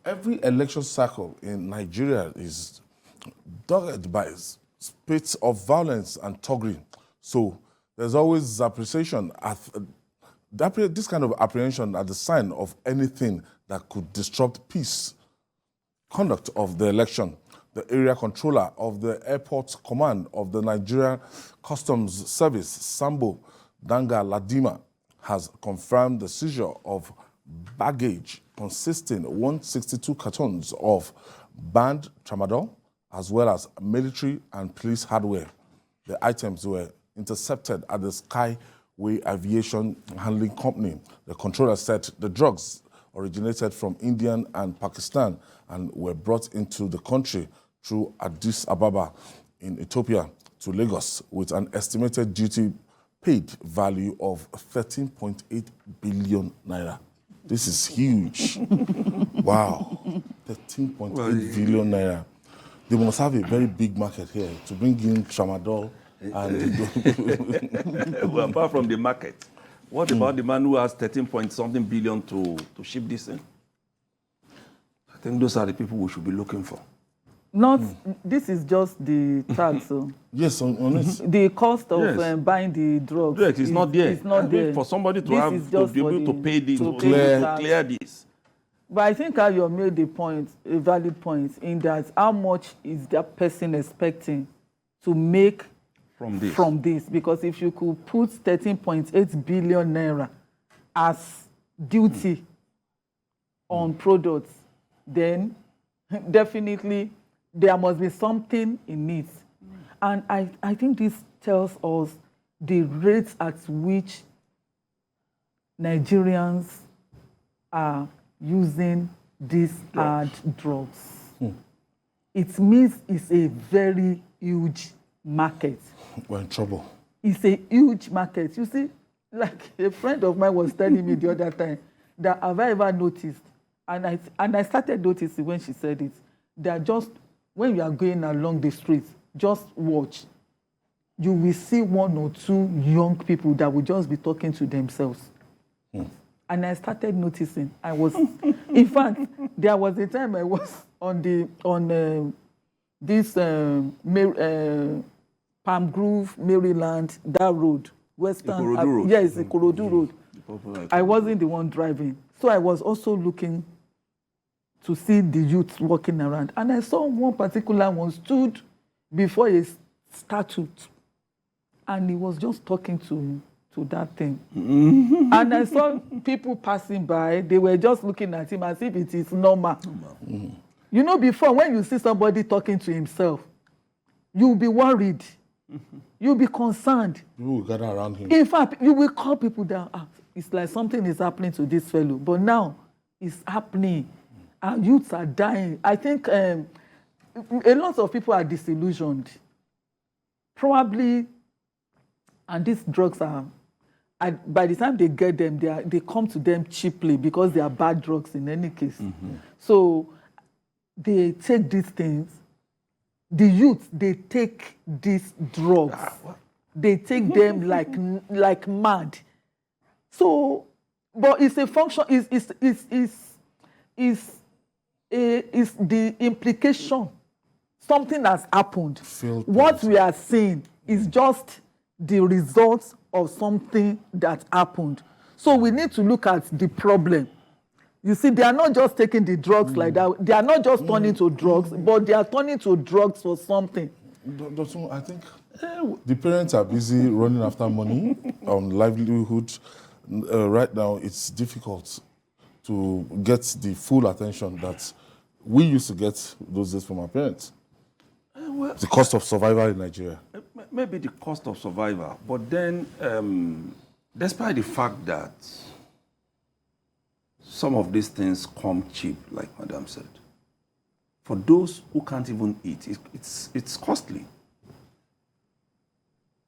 every election cycle in Nigeria is dogged by spits of violence and thuggery. So there's always appreciation at this kind of apprehension at the sign of anything that could disrupt peace. Conduct of the election. The Area Comptroller of the Airport Command of the Nigerian Customs Service, Sambo Dangaladima, has confirmed the seizure of baggage consisting 162 cartons of banned Tramadol, as well as military and police hardware. The items were intercepted at the Skyway Aviation Handling Company. The controller said the drugs originated from India and Pakistan and were brought into the country through Addis-Ababa in Ethiopia to Lagos with an estimated duty paid value of 13.8 billion naira. This is huge. Wow, 13.8 billion naira. They must have a very big market here to bring in Tramadol. And well, apart from the market, what about the man who has 13-point-something billion to ship this in? I think those are the people we should be looking for. Not, this is just the tax. So. Yes, on it. The cost of buying the drugs. Drugs is not there. It's not there. For somebody to This have is to just be able for to the- pay this, to to pay clear this. But I think how you made the point, a valid point, in that how much is that person expecting to make from this? Because if you could put 13.8 billion naira as duty on products, then definitely there must be something in it. And I think this tells us the rates at which Nigerians are using these hard drugs. It means it's a very huge market. We're in trouble. It's a huge market. You see, like a friend of mine was telling me the other time that have I ever noticed, and I started noticing when she said it, that just when you are going along the street, just watch. You will see one or two young people that will just be talking to themselves. And I started noticing. I was, in fact, there was a time I was on this Palm Grove, Maryland, that road, Western. Road. Yes, the Ikorodu Road. I wasn't the one driving, so I was also looking to see the youth walking around, and I saw one particular one stood before a statue, and he was just talking to that thing. And I saw people passing by, they were just looking at him as if it is normal. You know, before, when you see somebody talking to himself, you'll be worried. You'll be concerned. People will gather around him. In fact, you will call people down. It's like something is happening to this fellow. But now, it's happening. Our youths are dying. I think a lot of people are disillusioned. Probably, and these drugs are, by the time they get them, they come to them cheaply because they are bad drugs in any case. So they take these things. The youth, they take these drugs. They take them like mad. So, but it's a function. Is the implication. Something has happened. What we are seeing is just the results of something that happened. So we need to look at the problem. You see, they are not just taking the drugs like that. They are not just turning to drugs, but they are turning to drugs for something. I think the parents are busy running after money on livelihood. Right now, it's difficult to get the full attention that we used to get those days from our parents. The cost of survival in Nigeria. Maybe the cost of survival, but then, despite the fact that some of these things come cheap, like Madam said, for those who can't even eat, it's costly.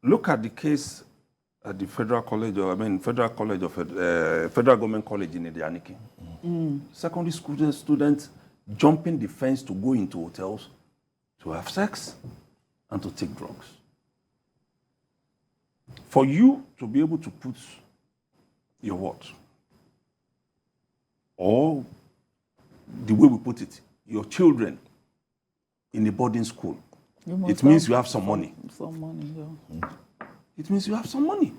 Look at the case at the Federal Government College in Edianiki. Secondary school students jumping the fence to go into hotels to have sex and to take drugs. For you to be able to put your what? Or the way we put it, your children in a boarding school, it means you have some money. Some money, yeah. It means you have some money.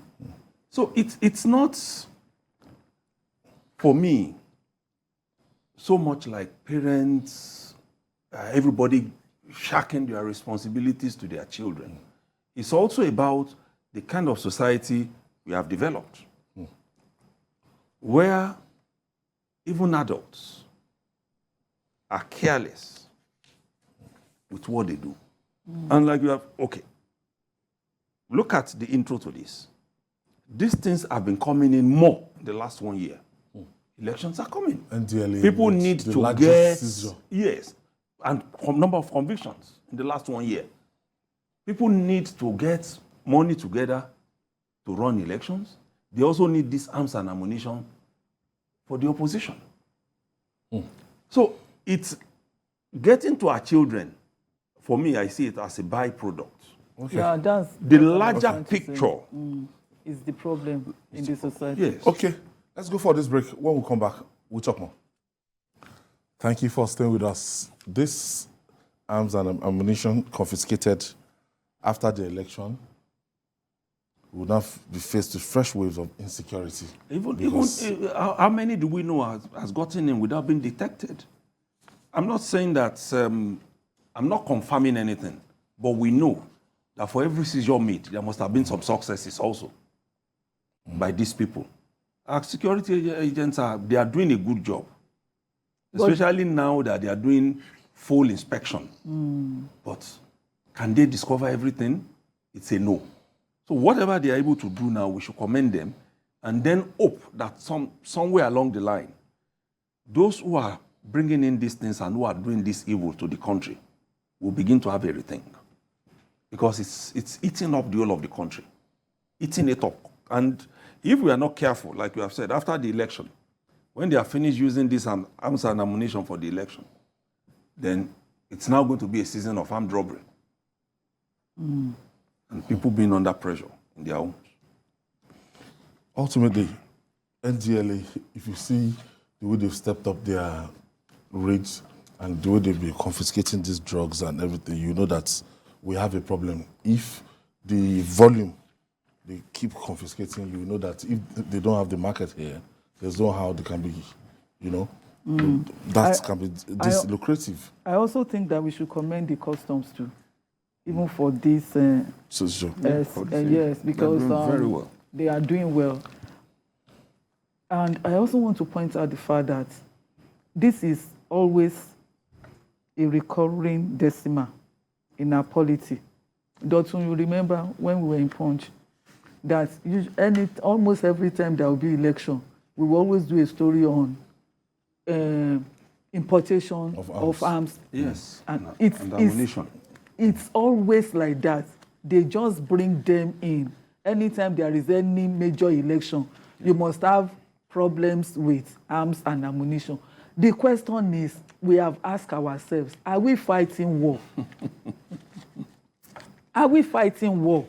So it's not, for me, so much like parents, everybody shirking their responsibilities to their children. It's also about the kind of society we have developed, where even adults are careless with what they do. And like you have, okay, look at the intro to this. These things have been coming in more in the last 1 year. Elections are coming. NDLA, People need the to largest get, seizure. yes, and number of convictions in the last 1 year. People need to get money together to run elections. They also need these arms and ammunition for the opposition. So it's getting to our children. For me, I see it as a byproduct. Okay. Yeah, that's The what I'm larger trying to say. picture. Is the problem in the society. Yes. Okay, let's go for this break. When we come back, we'll talk more. Thank you for staying with us. This arms and ammunition confiscated after the election will now be faced with fresh waves of insecurity. How many do we know has gotten in without being detected? I'm not saying that, I'm not confirming anything, but we know that for every seizure made, there must have been some successes also by these people. Our security agents they are doing a good job, especially now that they are doing full inspection. But can they discover everything? It's a no. So whatever they are able to do now, we should commend them, and then hope that somewhere along the line, those who are bringing in these things and who are doing this evil to the country will begin to have a rethink. Because it's eating up the whole of the country, eating it up. And if we are not careful, like you have said, after the election, when they are finished using this arms and ammunition for the election, then it's now going to be a season of armed robbery. And people being under pressure in their homes. Ultimately, NDLA, if you see the way they've stepped up their raids and the way they've been confiscating these drugs and everything, you know that we have a problem. If the volume they keep confiscating, you know that if they don't have the market here, there's no how they can be, that can be lucrative. I also think that we should commend the customs too, even for this. So sure. Yes, because very well. they are doing well. And I also want to point out the fact that this is always a recurring decimal in our polity. Dotun, you remember when we were in Punch, that almost every time there will be election, we will always do a story on importation of arms. Yes, and ammunition. It's always like that. They just bring them in. Anytime there is any major election, you must have problems with arms and ammunition. The question is, we have asked ourselves, are we fighting war? Are we fighting war?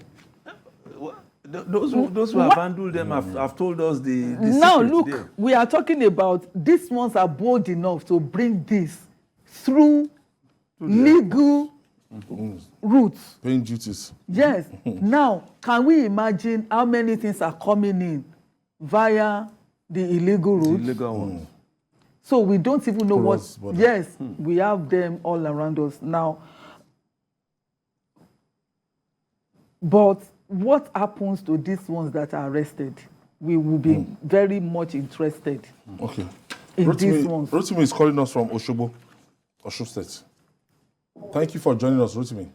Those who have handled them have told us the now secret look, there. we are talking about these ones are bold enough to bring this through legal routes. Paying duties. Yes. Now, can we imagine how many things are coming in via the illegal routes? Illegal ones. So we don't even know Cross what. border. Yes, we have them all around us now. But what happens to these ones that are arrested? We will be very much interested Okay. in these ones. Rotimi is calling us from Oshobo, Osho State. Thank you for joining us, Rotimi.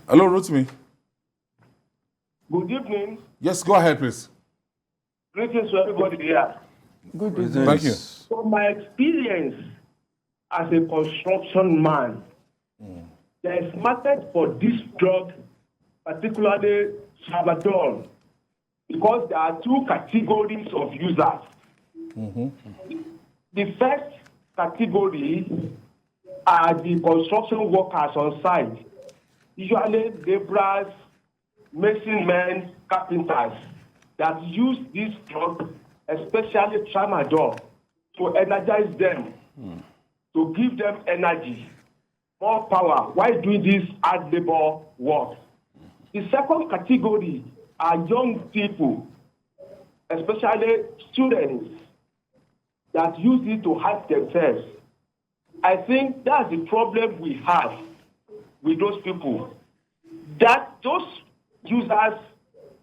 Hello, Rotimi. Good evening. Yes, go ahead, please. Greetings to everybody here. Good Presents. evening. Thank you. From my experience as a construction man, there is market for this drug, particularly Tramadol, because there are two categories of users. The first category are the construction workers on site, usually laborers, mason men, carpenters. that use this drug, especially Tramadol, to energize them, to give them energy, more power while doing this hard labor work. The second category are young people, especially students, that use it to hurt themselves. I think that's the problem we have with those people. That those users,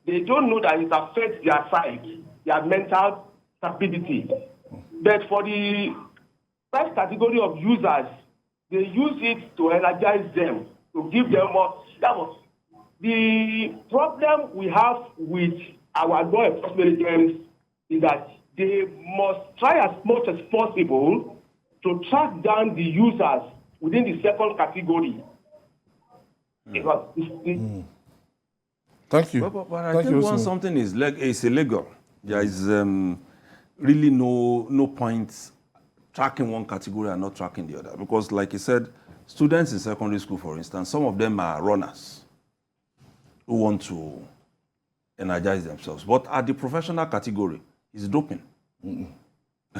they don't know that it affects their psyche, their mental stability. But for the first category of users, they use it to energize them, to give them more. The problem we have with our law enforcement agents is that they must try as much as possible to track down the users within the second category. Because Thank you. But I think once something is illegal, there is really no point tracking one category and not tracking the other. Because like you said, students in secondary school, for instance, some of them are runners who want to energize themselves. But at the professional category, it's doping.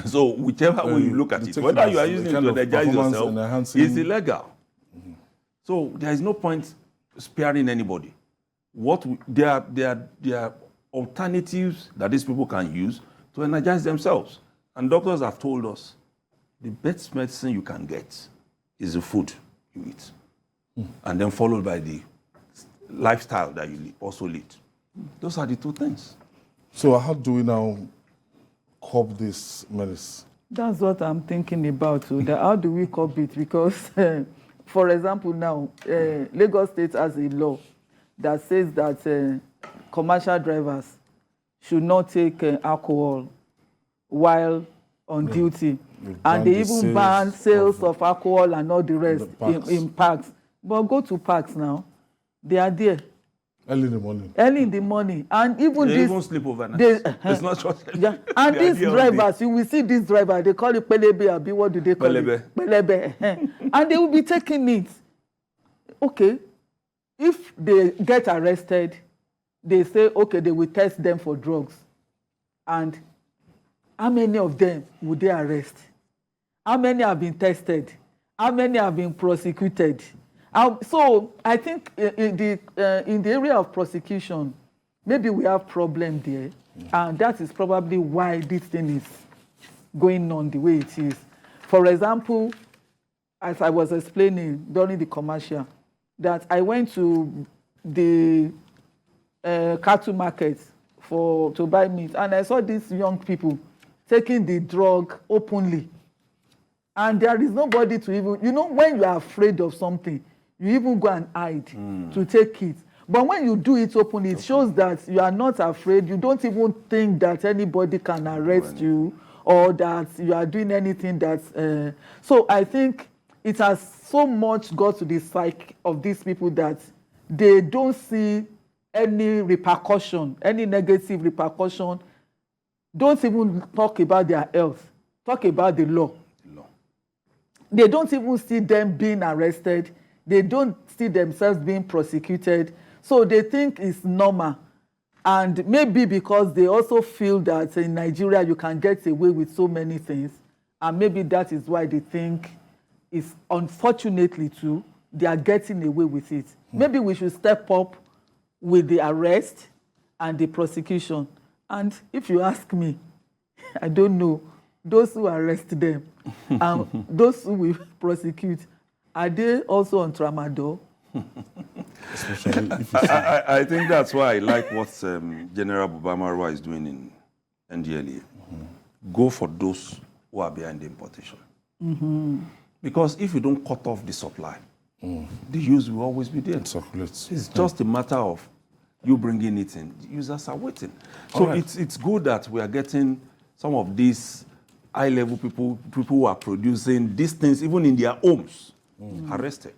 So whichever way you look at it, whether you are using it to energize yourself, it's illegal. So there is no point sparing anybody. There are alternatives that these people can use to energize themselves. And doctors have told us the best medicine you can get is the food you eat. And then followed by the lifestyle that you also lead. Those are the two things. So how do we now curb this menace? That's what I'm thinking about too. How do we curb it? Because, for example, now Lagos State has a law that says that commercial drivers should not take alcohol while on duty, and they even ban sales of alcohol and all the rest in parks. But go to parks now, they are there. Early in the morning. Early in the morning. And even they this... even sleep overnight. It's not just... Yeah. And these drivers, you will see this driver, they call it Pelebe, what do they call it? Pelebe. And they will be taking it. Okay. If they get arrested, they say, okay, they will test them for drugs. And how many of them would they arrest? How many have been tested? How many have been prosecuted? So I think in the area of prosecution, maybe we have problem there, and that is probably why this thing is going on the way it is. For example, as I was explaining during the commercial, that I went to the cattle market to buy meat, and I saw these young people taking the drug openly, and there is nobody to even, when you are afraid of something, you even go and hide to take it. But when you do it openly, it shows that you are not afraid. You don't even think that anybody can arrest you or that you are doing anything that's... So I think it has so much got to the psyche of these people that they don't see any repercussion, any negative repercussion. Don't even talk about their health. Talk about the law. They don't even see them being arrested. They don't see themselves being prosecuted. So they think it's normal. And maybe because they also feel that in Nigeria you can get away with so many things. And maybe that is why they think it's, unfortunately too, they are getting away with it. Maybe we should step up with the arrest and the prosecution. And if you ask me, I don't know, those who arrest them and those who will prosecute, are they also on Tramadol? Especially if I think that's why I like what General Bubamarwa is doing in NDLEA. Go for those who are behind the importation. Because if you don't cut off the supply, the use will always be there. it circulates. It's just a matter of you bringing it in. The users are waiting. So it's good that we are getting some of these high-level people who are producing these things, even in their homes, arrested.